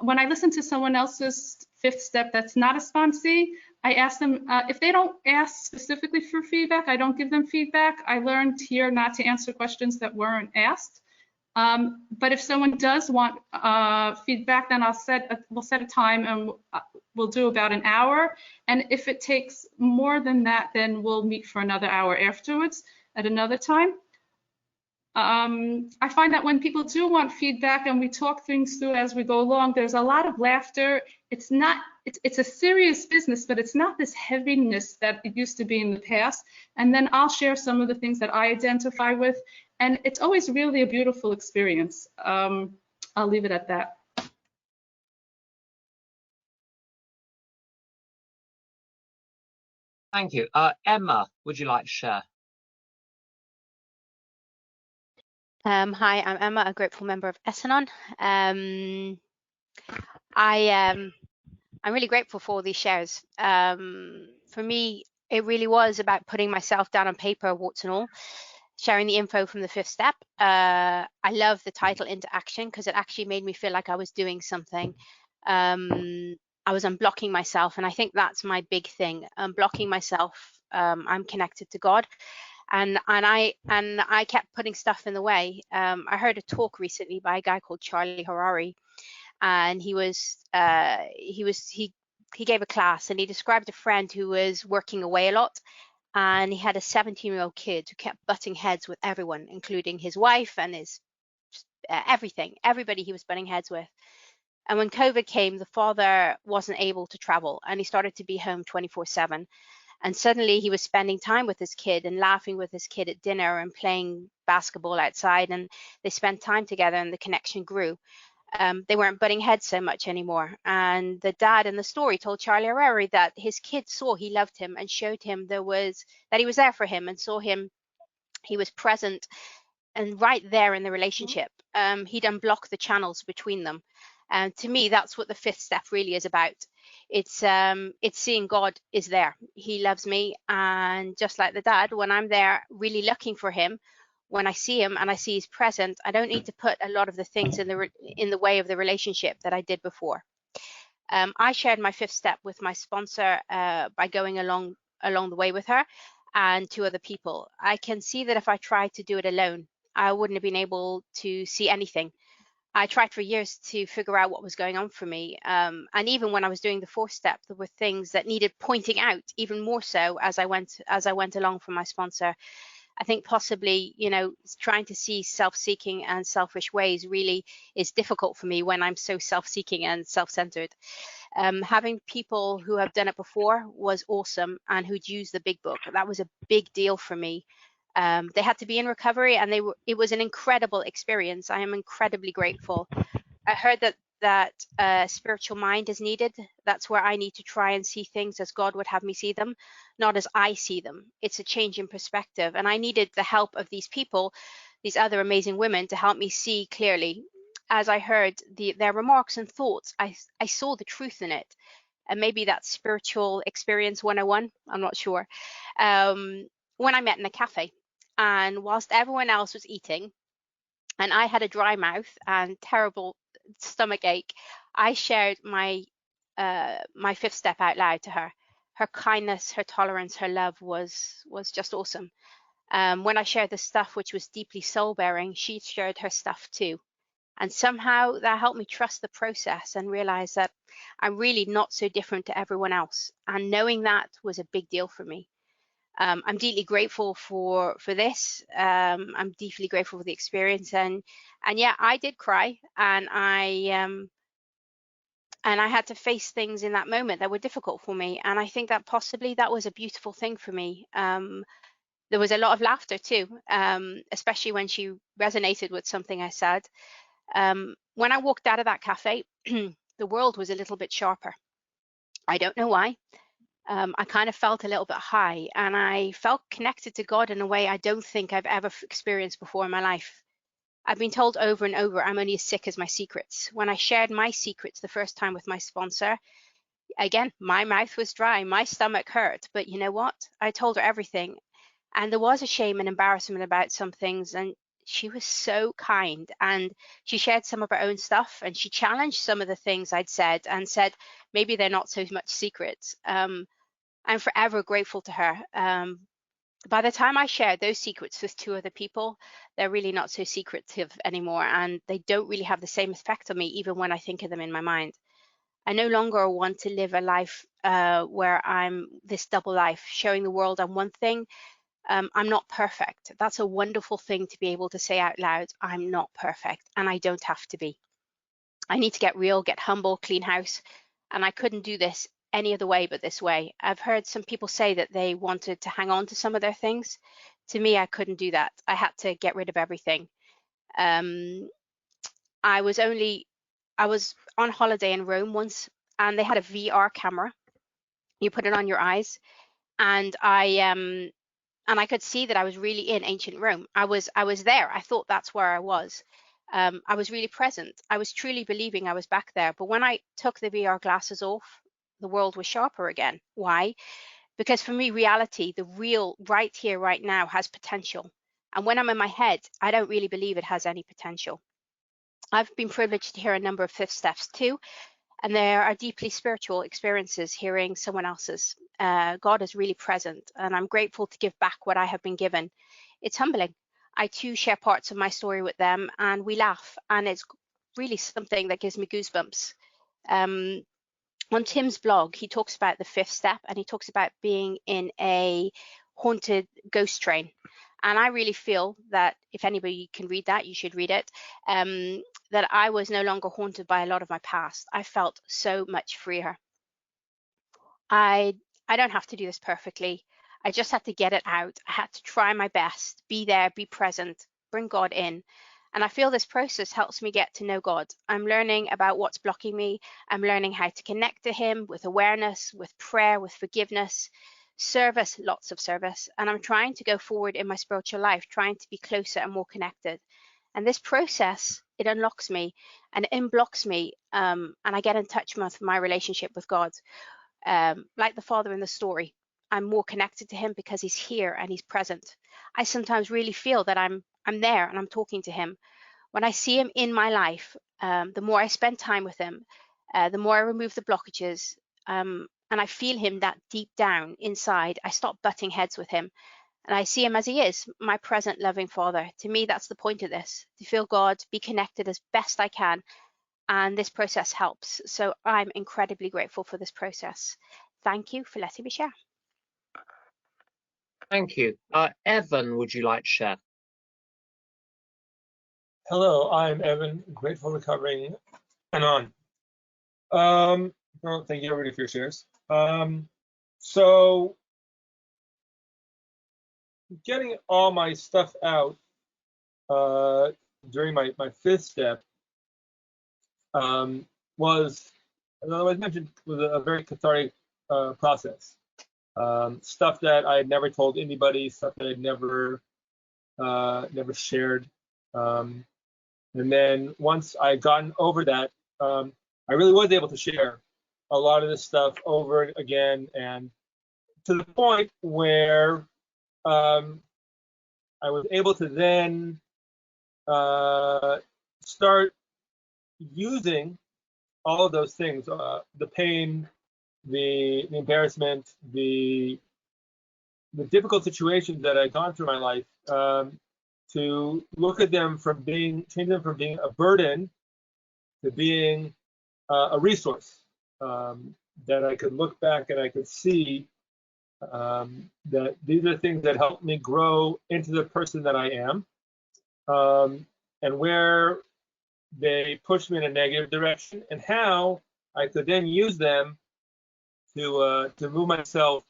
Speaker 5: When I listen to someone else's 5th step that's not a sponsee, I ask them, if they don't ask specifically for feedback, I don't give them feedback. I learned here not to answer questions that weren't asked. But if someone does want feedback, then we'll set a time, and we'll do about an hour. And if it takes more than that, then we'll meet for another hour afterwards at another time. I find that when people do want feedback and we talk things through as we go along, there's a lot of laughter. It's a serious business, but it's not this heaviness that it used to be in the past. And then I'll share some of the things that I identify with. And it's always really a beautiful experience. I'll leave it at that.
Speaker 2: Thank you. Emma, would you like to share?
Speaker 6: Hi, I'm Emma, a grateful member of Al-Anon. I'm really grateful for all these shares. For me, it really was about putting myself down on paper, warts and all, sharing the info from the 5th step. I love the title Into Action because it actually made me feel like I was doing something. I was unblocking myself, and I think that's my big thing, unblocking myself. I'm connected to God. And I kept putting stuff in the way. I heard a talk recently by a guy called Charlie Harari, and he gave a class, and he described a friend who was working away a lot, and he had a 17-year-old kid who kept butting heads with everyone, including his wife and his everybody he was butting heads with. And when COVID came, the father wasn't able to travel, and he started to be home 24/7. And suddenly he was spending time with his kid and laughing with his kid at dinner and playing basketball outside, and they spent time together and the connection grew. They weren't butting heads so much anymore. And the dad in the story told Charlie Harari that his kid saw he loved him and showed him that he was there for him, and saw him, he was present and right there in the relationship. He'd unblock the channels between them. And to me, that's what the 5th step really is about. It's seeing God is there. He loves me, and just like the dad, when I'm there really looking for him, when I see him and I see he's present, I don't need to put a lot of the things in the way of the relationship that I did before. I shared my 5th step with my sponsor by going along the way with her and 2 other people. I can see that if I tried to do it alone, I wouldn't have been able to see anything. I tried for years to figure out what was going on for me. And even when I was doing the 4th step, there were things that needed pointing out even more so as I went along from my sponsor. I think possibly, trying to see self-seeking and selfish ways really is difficult for me when I'm so self-seeking and self-centered. Having people who have done it before was awesome, and who'd used the big book. That was a big deal for me. They had to be in recovery, and it was an incredible experience. I am incredibly grateful. I heard that spiritual mind is needed. That's where I need to try and see things as God would have me see them, not as I see them. It's a change in perspective, and I needed the help of these people, these other amazing women, to help me see clearly. As I heard their remarks and thoughts, I saw the truth in it. And maybe that's spiritual experience 101, I'm not sure. When I met in a cafe, and whilst everyone else was eating and I had a dry mouth and terrible stomach ache, I shared my 5th step out loud to her. Her kindness, her tolerance, her love was just awesome. When I shared the stuff which was deeply soul bearing, she shared her stuff too. And somehow that helped me trust the process and realize that I'm really not so different to everyone else. And knowing that was a big deal for me. I'm deeply grateful for this. I'm deeply grateful for the experience, and yeah, I did cry, and I had to face things in that moment that were difficult for me. And I think that possibly that was a beautiful thing for me. There was a lot of laughter too, especially when she resonated with something I said. When I walked out of that cafe, the world was a little bit sharper. I don't know why. I kind of felt a little bit high, and I felt connected to God in a way I don't think I've ever experienced before in my life. I've been told over and over I'm only as sick as my secrets. When I shared my secrets the first time with my sponsor, again, my mouth was dry, my stomach hurt, but you know what? I told her everything, and there was a shame and embarrassment about some things, and she was so kind, and she shared some of her own stuff, and she challenged some of the things I'd said and said maybe they're not so much secrets. I'm forever grateful to her. By the time I shared those secrets with 2 other people, they're really not so secretive anymore, and they don't really have the same effect on me, even when I think of them in my mind. I no longer want to live a life where I'm this double life, showing the world I'm one thing. I'm not perfect. That's a wonderful thing to be able to say out loud. I'm not perfect, and I don't have to be. I need to get real, get humble, clean house, and I couldn't do this any other way but this way. I've heard some people say that they wanted to hang on to some of their things. To me, I couldn't do that. I had to get rid of everything. I was on holiday in Rome once, and they had a VR camera. You put it on your eyes, and I could see that I was really in ancient Rome. I was there. I thought that's where I was. I was really present. I was truly believing I was back there. But when I took the VR glasses off, the world was sharper again. Why? Because for me, reality, the real right here, right now, has potential. And when I'm in my head, I don't really believe it has any potential. I've been privileged to hear a number of 5th steps too, and there are deeply spiritual experiences hearing someone else's. God is really present, and I'm grateful to give back what I have been given. It's humbling. I too share parts of my story with them, and we laugh, and it's really something that gives me goosebumps. On Tim's blog, he talks about the 5th step, and he talks about being in a haunted ghost train. And I really feel that if anybody can read that, you should read it, that I was no longer haunted by a lot of my past. I felt so much freer. I don't have to do this perfectly. I just had to get it out. I had to try my best, be there, be present, bring God in. And I feel this process helps me get to know God. I'm learning about what's blocking me. I'm learning how to connect to Him with awareness, with prayer, with forgiveness, service, lots of service. And I'm trying to go forward in my spiritual life, trying to be closer and more connected. And this process, it unlocks me and it unblocks me. And I get in touch with my relationship with God. Like the father in the story, I'm more connected to him because he's here and he's present. I sometimes really feel that I'm there and I'm talking to him. When I see him in my life, the more I spend time with him, the more I remove the blockages, and I feel him that deep down inside. I stop butting heads with him, and I see him as he is, my present loving father. To me, that's the point of this, to feel God, be connected as best I can, and this process helps. So I'm incredibly grateful for this process. Thank you for letting me share.
Speaker 2: Thank you. Evan, would you like to share?
Speaker 7: Hello, I'm Evan, grateful recovering Anon. Well, thank you everybody for your shares. So getting all my stuff out during my 5th step was, as I mentioned, was a very cathartic process. Stuff that I had never told anybody, stuff that I'd never shared. And then once I had gotten over that, I really was able to share a lot of this stuff over again, and to the point where I was able to then start using all of those things, the pain, the embarrassment, the difficult situations that I'd gone through in my life, to look at them from change them from being a burden to being a resource, that I could look back and I could see that these are things that help me grow into the person that I am, and where they push me in a negative direction, and how I could then use them to move myself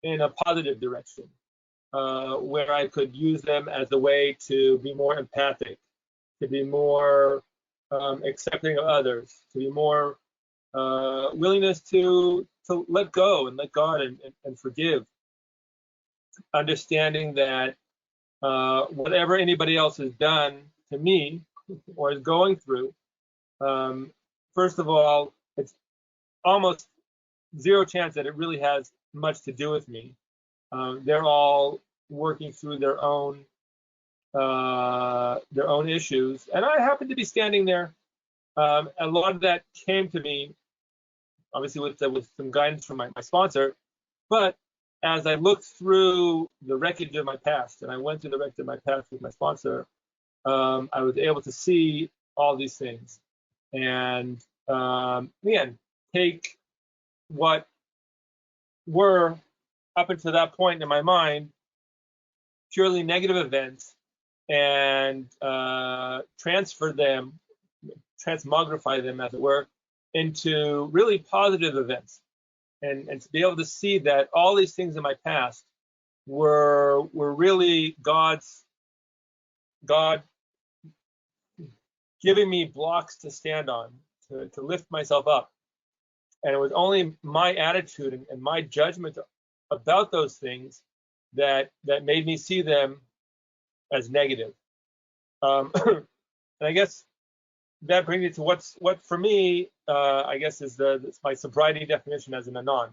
Speaker 7: in a positive direction, where I could use them as a way to be more empathic, to be more accepting of others, to be more willingness to let go and let God and forgive, understanding that whatever anybody else has done to me or is going through, first of all, it's almost zero chance that it really has much to do with me. They're all working through their own issues, and I happen to be standing there. A lot of that came to me, obviously, with some guidance from my sponsor, but as I looked through the wreckage of my past, and I went through the wreckage of my past with my sponsor, I was able to see all these things, and again, take what were up until that point in my mind purely negative events and transmogrify them, as it were, into really positive events, and to be able to see that all these things in my past were really God giving me blocks to stand on, to lift myself up. And it was only my attitude and my judgment about those things that made me see them as negative. And I guess that brings me to what for me, I guess, is my sobriety definition as an Anon.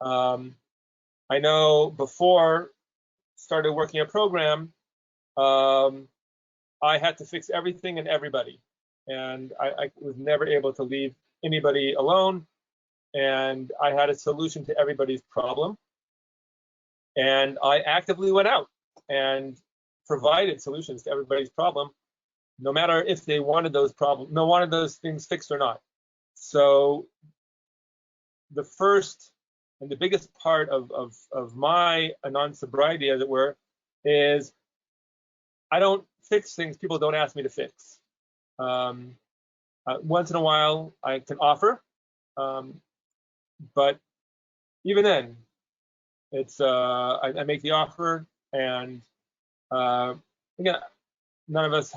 Speaker 7: I know before started working a program, I had to fix everything and everybody, and I was never able to leave anybody alone, and I had a solution to everybody's problem, and I actively went out and provided solutions to everybody's problem, no matter if they wanted those things fixed or not. So the first and the biggest part of my Anon sobriety, as it were, is I don't fix things people don't ask me to fix. Once in a while, I can offer, but even then, it's I make the offer, and again, none of us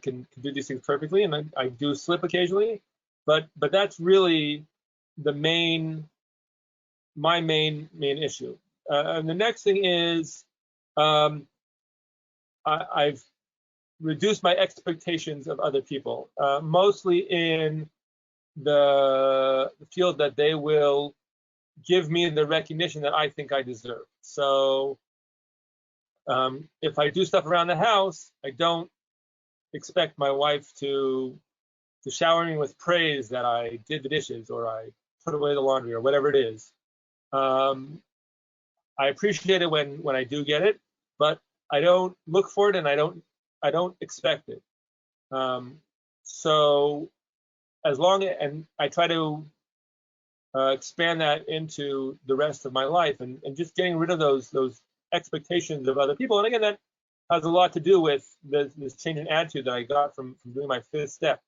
Speaker 7: can do these things perfectly, and I do slip occasionally, but that's really my main issue. And the next thing is I've reduced my expectations of other people, mostly in the field that they will give me the recognition that I think I deserve. So if I do stuff around the house, I don't expect my wife to shower me with praise that I did the dishes or I put away the laundry or whatever it is. I appreciate it when I do get it, but I don't look for it, and I don't expect it. So as long and I try to expand that into the rest of my life, and just getting rid of those expectations of other people. And again, that has a lot to do with this change in attitude that I got from doing my fifth step.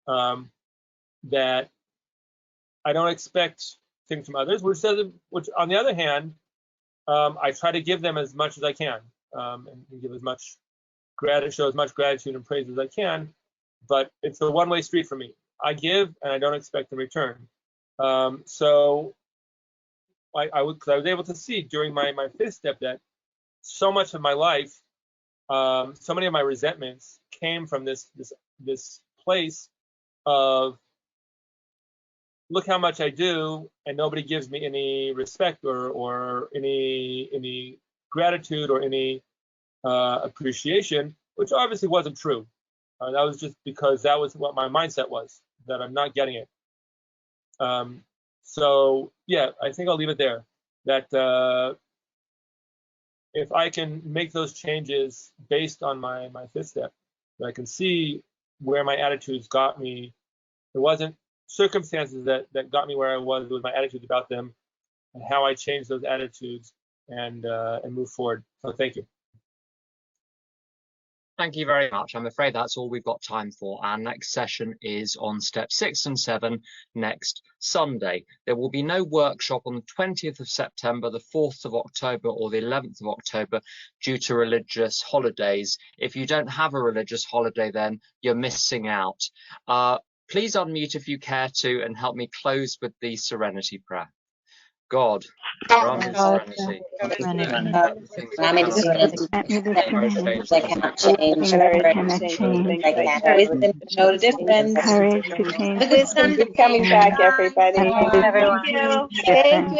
Speaker 7: That I don't expect things from others, which on the other hand, I try to give them as much as I can, and give show as much gratitude and praise as I can. But it's a one-way street for me. I give and I don't expect in return. So I was able to see during my fifth step that so much of my life, so many of my resentments came from this place of, look how much I do, and nobody gives me any respect or any gratitude or any appreciation, which obviously wasn't true. That was just because that was what my mindset was, that I'm not getting it. So yeah, I think I'll leave it there. That if I can make those changes based on my fifth step, I can see where my attitudes got me. It wasn't circumstances that got me where I was. It was my attitudes about them and how I changed those attitudes and move forward. So thank you.
Speaker 2: Thank you very much. I'm afraid that's all we've got time for. Our next session is on step 6 and 7 next Sunday. There will be no workshop on the 20th of September, the 4th of October, or the 11th of October due to religious holidays. If you don't have a religious holiday, then you're missing out. Please unmute if you care to and help me close with the Serenity Prayer. God, grant me serenity.
Speaker 8: Grant me the serenity that cannot change. Wisdom to know the difference.
Speaker 4: Good coming back, everybody.
Speaker 3: Thank you.
Speaker 8: Thank you.